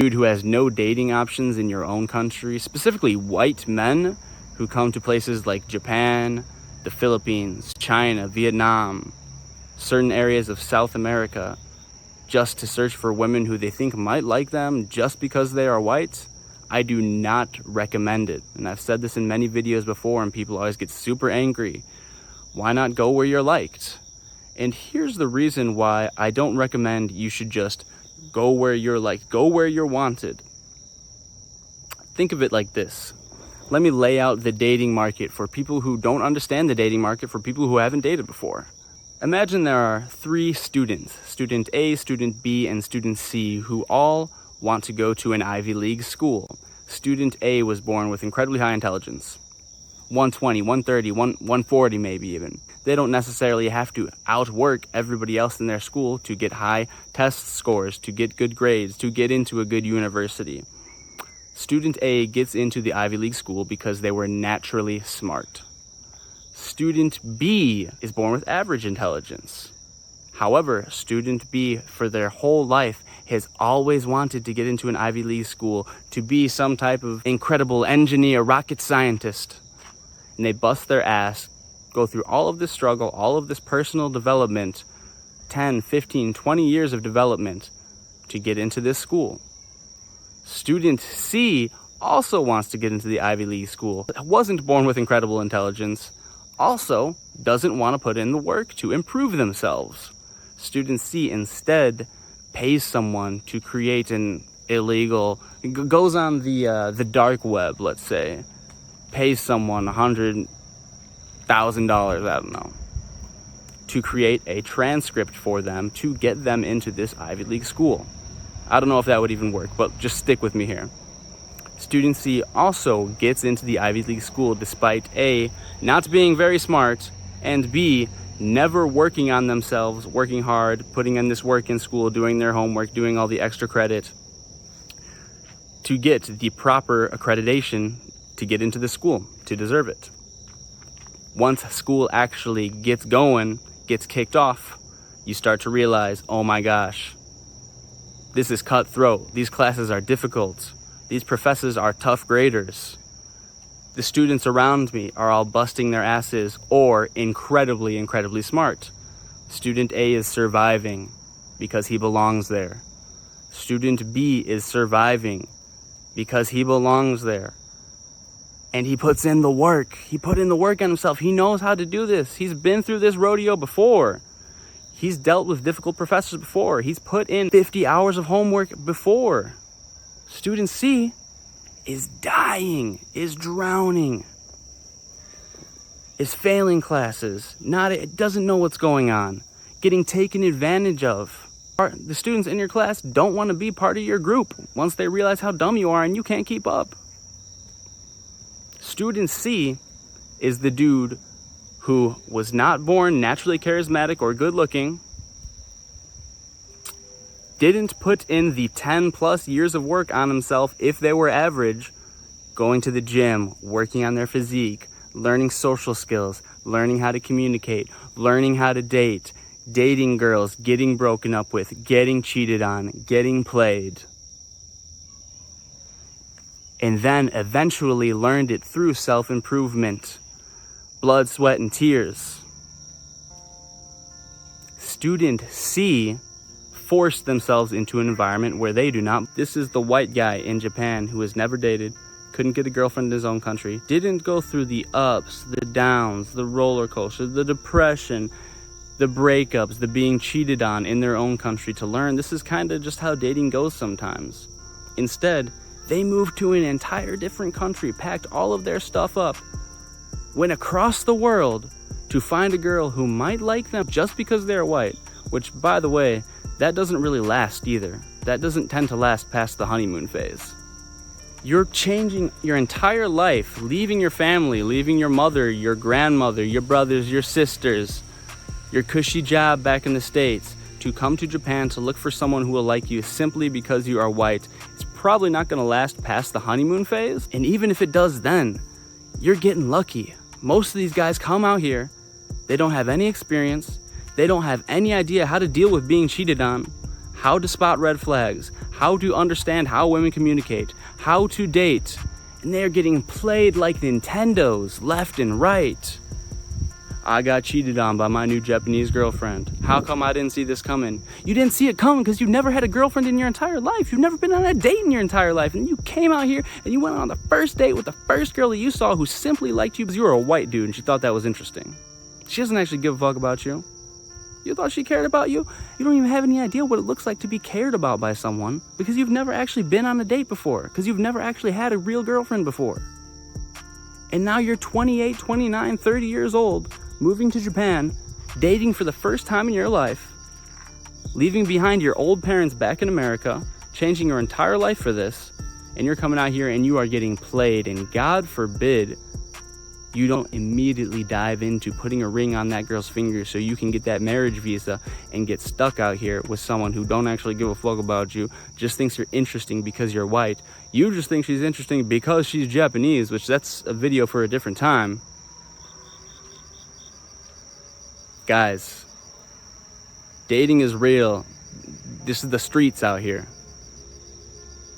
Dude who has no dating options in your own country, specifically white men who come to places like Japan, the Philippines, China, Vietnam, certain areas of South America, just to search for women who they think might like them just because they are white. I do not recommend it. And I've said this in many videos before, and people always get super angry. Why not go where you're liked? And here's the reason why I don't recommend you should just go where you're liked, go where you're wanted. Think of it like this. Let me lay out the dating market for people who don't understand the dating market, for people who haven't dated before. Imagine there are 3 students, student A, student B, and student C, who all want to go to an Ivy League school. Student A was born with incredibly high intelligence, 120, 130, 140 maybe even. They don't necessarily have to outwork everybody else in their school to get high test scores, to get good grades, to get into a good university. Student A gets into the Ivy League school because they were naturally smart. Student B is born with average intelligence. However, student B, for their whole life, has always wanted to get into an Ivy League school, to be some type of incredible engineer, rocket scientist. And they bust their ass, go through all of this struggle, all of this personal development, 10, 15, 20 years of development to get into this school. Student C also wants to get into the Ivy League school, but wasn't born with incredible intelligence, also doesn't want to put in the work to improve themselves. Student C instead pays someone to create an illegal, goes on the dark web, let's say, pays someone $100,000, I don't know, to create a transcript for them to get them into this Ivy League school. I don't know if that would even work, but just stick with me here. Student C also gets into the Ivy League school despite A, not being very smart, and B, never working on themselves, working hard, putting in this work in school, doing their homework, doing all the extra credit to get the proper accreditation to get into the school, to deserve it. Once school actually gets going, gets kicked off, you start to realize, oh my gosh, this is cutthroat. These classes are difficult. These professors are tough graders. The students around me are all busting their asses or incredibly, incredibly smart. Student A is surviving because he belongs there. Student B is surviving because he belongs there. And he puts in the work. He put in the work on himself. He knows how to do this. He's been through this rodeo before. He's dealt with difficult professors before. He's put in 50 hours of homework before. Student C is dying, is drowning, is failing classes, doesn't know what's going on, getting taken advantage of. The students in your class don't want to be part of your group once they realize how dumb you are and you can't keep up. Student C is the dude who was not born naturally charismatic or good looking, didn't put in the 10 plus years of work on himself if they were average, going to the gym, working on their physique, learning social skills, learning how to communicate, learning how to date, dating girls, getting broken up with, getting cheated on, getting played. And then eventually learned it through self-improvement, blood, sweat, and tears. Student C forced themselves into an environment where they do not. This is the white guy in Japan who has never dated, couldn't get a girlfriend in his own country, didn't go through the ups, the downs, the roller coaster, the depression, the breakups, the being cheated on in their own country to learn this is kind of just how dating goes sometimes. Instead, they moved to an entire different country, packed all of their stuff up, went across the world to find a girl who might like them just because they're white, which, by the way, that doesn't really last either. That doesn't tend to last past the honeymoon phase. You're changing your entire life, leaving your family, leaving your mother, your grandmother, your brothers, your sisters, your cushy job back in the States, to come to Japan to look for someone who will like you simply because you are white. It's probably not going to last past the honeymoon phase. And even if it does then, you're getting lucky. Most of these guys come out here, they don't have any experience, they don't have any idea how to deal with being cheated on, how to spot red flags, how to understand how women communicate, how to date, and they're getting played like Nintendos left and right. I got cheated on by my new Japanese girlfriend. How come I didn't see this coming? You didn't see it coming because you've never had a girlfriend in your entire life. You've never been on a date in your entire life. And you came out here and you went on the first date with the first girl that you saw who simply liked you because you were a white dude and she thought that was interesting. She doesn't actually give a fuck about you. You thought she cared about you? You don't even have any idea what it looks like to be cared about by someone because you've never actually been on a date before, because you've never actually had a real girlfriend before. And now you're 28, 29, 30 years old, moving to Japan, dating for the first time in your life, leaving behind your old parents back in America, changing your entire life for this, and you're coming out here and you are getting played, and God forbid you don't immediately dive into putting a ring on that girl's finger so you can get that marriage visa and get stuck out here with someone who don't actually give a fuck about you, just thinks you're interesting because you're white. You just think she's interesting because she's Japanese, which that's a video for a different time. Guys, dating is real. This is the streets out here.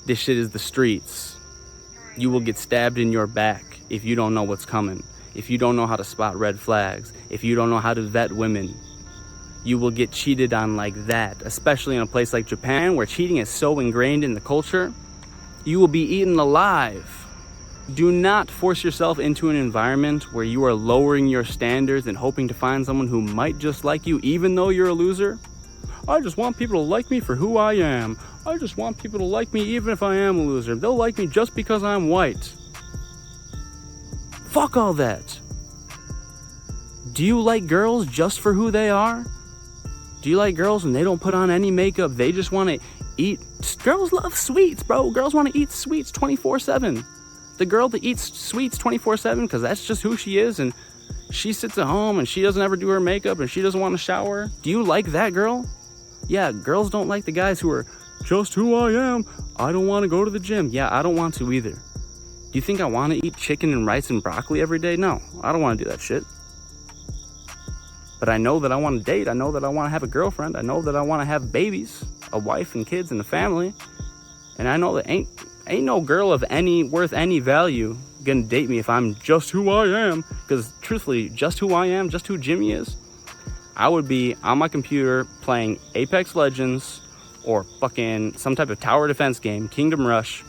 This shit is the streets. You will get stabbed in your back if you don't know what's coming, if you don't know how to spot red flags, if you don't know how to vet women. You will get cheated on like that, especially in a place like Japan where cheating is so ingrained in the culture. You will be eaten alive. Do not force yourself into an environment where you are lowering your standards and hoping to find someone who might just like you even though you're a loser. I just want people to like me for who I am. I just want people to like me even if I am a loser. They'll like me just because I'm white. Fuck all that. Do you like girls just for who they are? Do you like girls when they don't put on any makeup? They just want to eat. Girls love sweets, bro. Girls want to eat sweets 24/7. The girl that eats sweets 24/7 because that's just who she is, and she sits at home and she doesn't ever do her makeup and she doesn't want to shower. Do you like that girl? Yeah, girls don't like the guys who are just who I am. I don't want to go to the gym. Yeah, I don't want to either. Do you think I want to eat chicken and rice and broccoli every day? No, I don't want to do that shit. But I know that I want to date. I know that I want to have a girlfriend. I know that I want to have babies, a wife and kids and a family. And I know that ain't no girl of any worth any value gonna date me if I'm just who I am. Because truthfully, just who I am, just who Jimmy is, I would be on my computer playing Apex Legends or fucking some type of tower defense game, Kingdom Rush,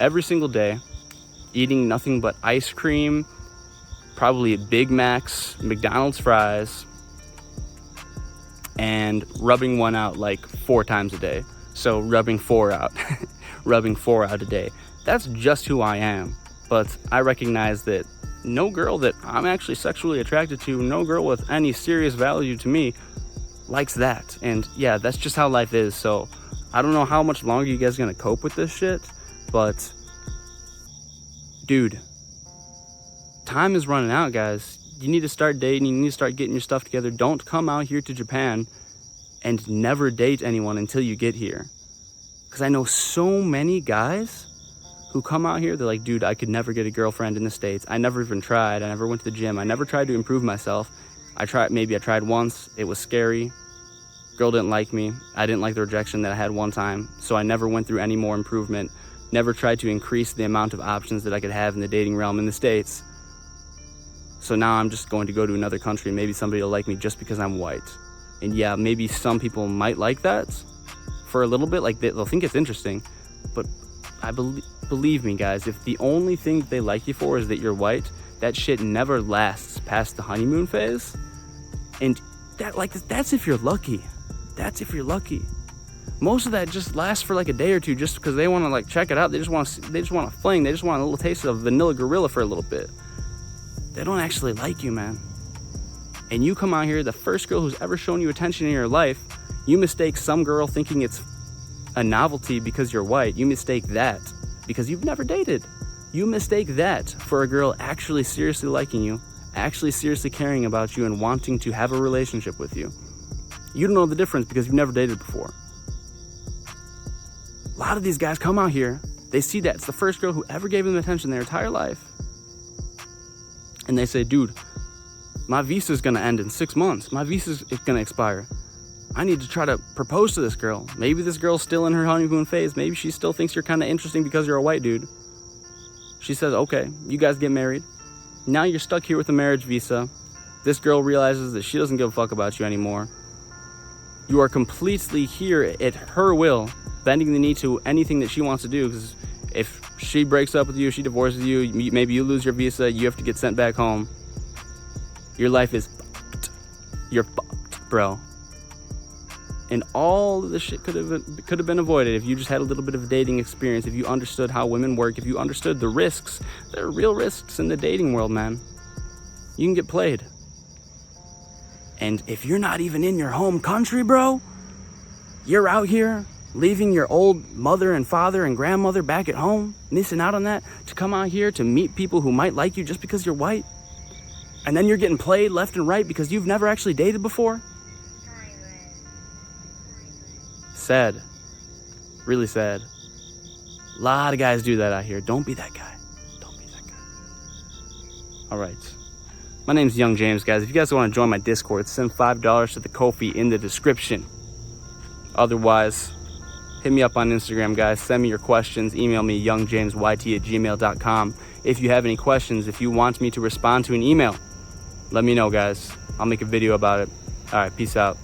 every single day, eating nothing but ice cream, probably Big Macs, McDonald's fries, and rubbing one out like 4 times a day. So rubbing 4 out, rubbing 4 out a day. That's just who I am. But I recognize that no girl that I'm actually sexually attracted to, no girl with any serious value to me likes that. And yeah, that's just how life is. So I don't know how much longer you guys are gonna cope with this shit, but dude, time is running out, guys. You need to start dating. You need to start getting your stuff together. Don't come out here to Japan and never date anyone until you get here. Because I know so many guys who come out here, they're like, dude, I could never get a girlfriend in the States. I never even tried. I never went to the gym. I never tried to improve myself. I tried once. It was scary. Girl didn't like me. I didn't like the rejection that I had one time. So I never went through any more improvement. Never tried to increase the amount of options that I could have in the dating realm in the States. So now I'm just going to go to another country and maybe somebody will like me just because I'm white. And yeah, maybe some people might like that for a little bit. Like they'll think it's interesting. But I believe me, guys, if the only thing that they like you for is that you're white, that shit never lasts past the honeymoon phase. And that's if you're lucky. That's if you're lucky. Most of that just lasts for like a day or two just because they want to like check it out. They just want to fling. They just want a little taste of vanilla gorilla for a little bit. They don't actually like you, man. And you come out here, the first girl who's ever shown you attention in your life, you mistake some girl thinking it's a novelty because you're white. You mistake that because you've never dated. You mistake that for a girl actually seriously liking you, actually seriously caring about you and wanting to have a relationship with you. You don't know the difference because you've never dated before. A lot of these guys come out here, they see that it's the first girl who ever gave them attention their entire life. And they say, dude, my visa's gonna end in 6 months. My visa's gonna expire. I need to try to propose to this girl. Maybe this girl's still in her honeymoon phase. Maybe she still thinks you're kind of interesting because you're a white dude. She says, okay, you guys get married. Now you're stuck here with a marriage visa. This girl realizes that she doesn't give a fuck about you anymore. You are completely here at her will, bending the knee to anything that she wants to do, because if she breaks up with you, she divorces you, maybe you lose your visa, you have to get sent back home. Your life is fucked. You're fucked, bro. And all of this shit could have been avoided if you just had a little bit of a dating experience, if you understood how women work, if you understood the risks. There are real risks in the dating world, man. You can get played. And if you're not even in your home country, bro, you're out here leaving your old mother and father and grandmother back at home, missing out on that, to come out here to meet people who might like you just because you're white. And then you're getting played left and right because you've never actually dated before. Sad. Really sad. A lot of guys do that out here. Don't be that guy. Don't be that guy. All right. My name's Young James, guys. If you guys want to join my Discord, send $5 to the Ko-fi in the description. Otherwise, hit me up on Instagram, guys. Send me your questions. Email me, youngjamesYT@gmail.com. If you have any questions, if you want me to respond to an email, let me know, guys. I'll make a video about it. All right, peace out.